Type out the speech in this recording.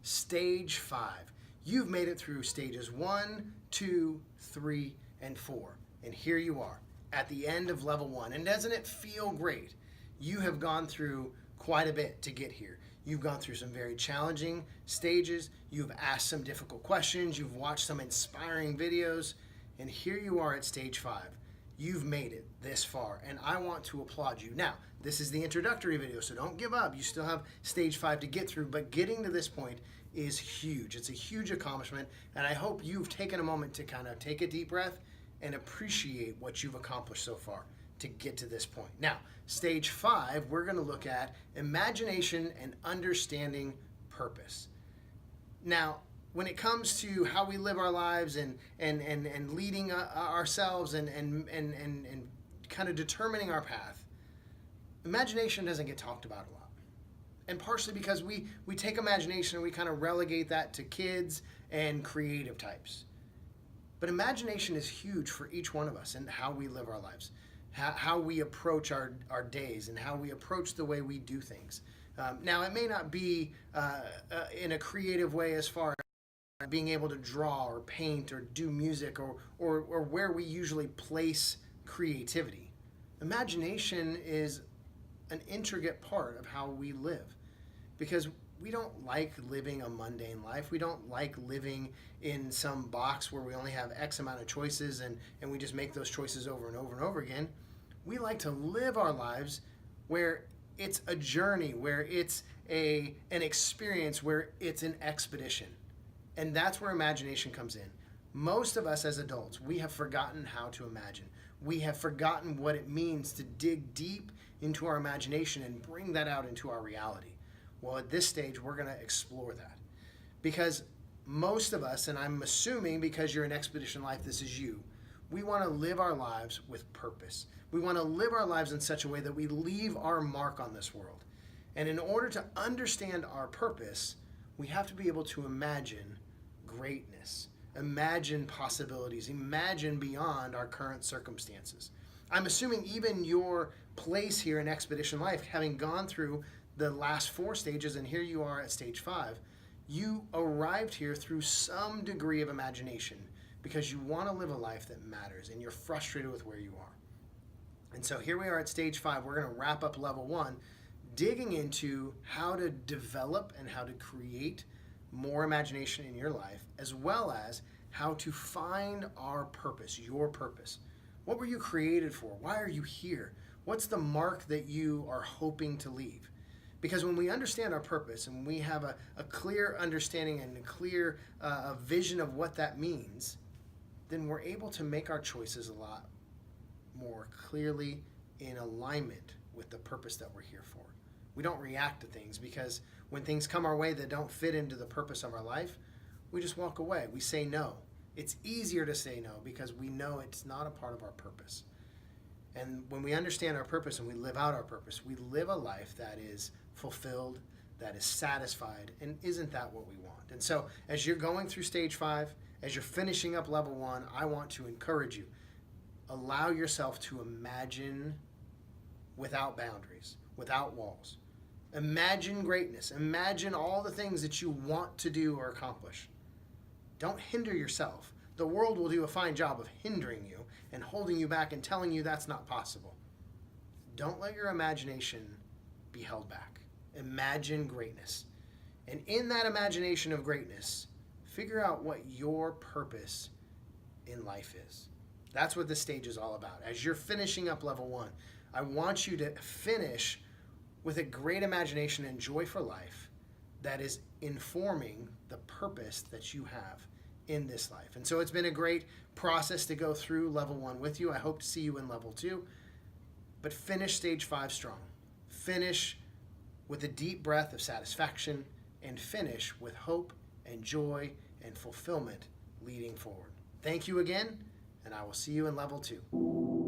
Stage 5. You've made it through stages 1, 2, 3, and 4. And here you are at the end of level 1. And doesn't it feel great? You have gone through quite a bit to get here. You've gone through some very challenging stages. You've asked some difficult questions. You've watched some inspiring videos. And here you are at stage 5. You've made it this far, and I want to applaud you. Now, this is the introductory video, so don't give up. You still have stage 5 to get through, but getting to this point is huge. It's a huge accomplishment, and I hope you've taken a moment to kind of take a deep breath and appreciate what you've accomplished so far to get to this point. Now, stage 5, we're going to look at imagination and understanding purpose. Now, when it comes to how we live our lives and leading ourselves and kind of determining our path, imagination doesn't get talked about a lot. And partially because we take imagination and we kind of relegate that to kids and creative types. But imagination is huge for each one of us and how we live our lives, how we approach our days and how we approach the way we do things. Now, it may not be in a creative way as far as being able to draw or paint or do music or where we usually place creativity. Imagination is an intricate part of how we live because we don't like living a mundane life. We don't like living in some box where we only have X amount of choices and we just make those choices over and over and over again. We like to live our lives where it's a journey, where it's an experience, where it's an expedition. And that's where imagination comes in. Most of us as adults, we have forgotten how to imagine. We have forgotten what it means to dig deep into our imagination and bring that out into our reality. Well, at this stage, we're going to explore that. Because most of us, and I'm assuming because you're in Expedition Life, this is you, we want to live our lives with purpose. We want to live our lives in such a way that we leave our mark on this world. And in order to understand our purpose, we have to be able to imagine greatness, imagine possibilities, imagine beyond our current circumstances. I'm assuming even your place here in Expedition Life, having gone through the last 4 stages, and here you are at stage 5, you arrived here through some degree of imagination because you want to live a life that matters and you're frustrated with where you are. And so here we are at stage 5. We're going to wrap up level 1, digging into how to develop and how to create more imagination in your life, as well as how to find our purpose, your purpose. What were you created for? Why are you here? What's the mark that you are hoping to leave? Because when we understand our purpose and we have a clear understanding and a clear vision of what that means, then we're able to make our choices a lot more clearly in alignment with the purpose that we're here for. We don't react to things because when things come our way that don't fit into the purpose of our life, we just walk away. We say no. It's easier to say no because we know it's not a part of our purpose. And when we understand our purpose and we live out our purpose, we live a life that is fulfilled, that is satisfied, and isn't that what we want? And so as you're going through stage 5, as you're finishing up level 1, I want to encourage you. Allow yourself to imagine without boundaries, without walls. Imagine greatness. Imagine all the things that you want to do or accomplish. Don't hinder yourself. The world will do a fine job of hindering you and holding you back and telling you that's not possible. Don't let your imagination be held back. Imagine greatness. And in that imagination of greatness, figure out what your purpose in life is. That's what this stage is all about. As you're finishing up level 1, I want you to finish with a great imagination and joy for life that is informing the purpose that you have in this life. And so it's been a great process to go through level 1 with you. I hope to see you in level 2. But finish stage 5 strong. Finish with a deep breath of satisfaction and finish with hope and joy and fulfillment leading forward. Thank you again, and I will see you in level 2.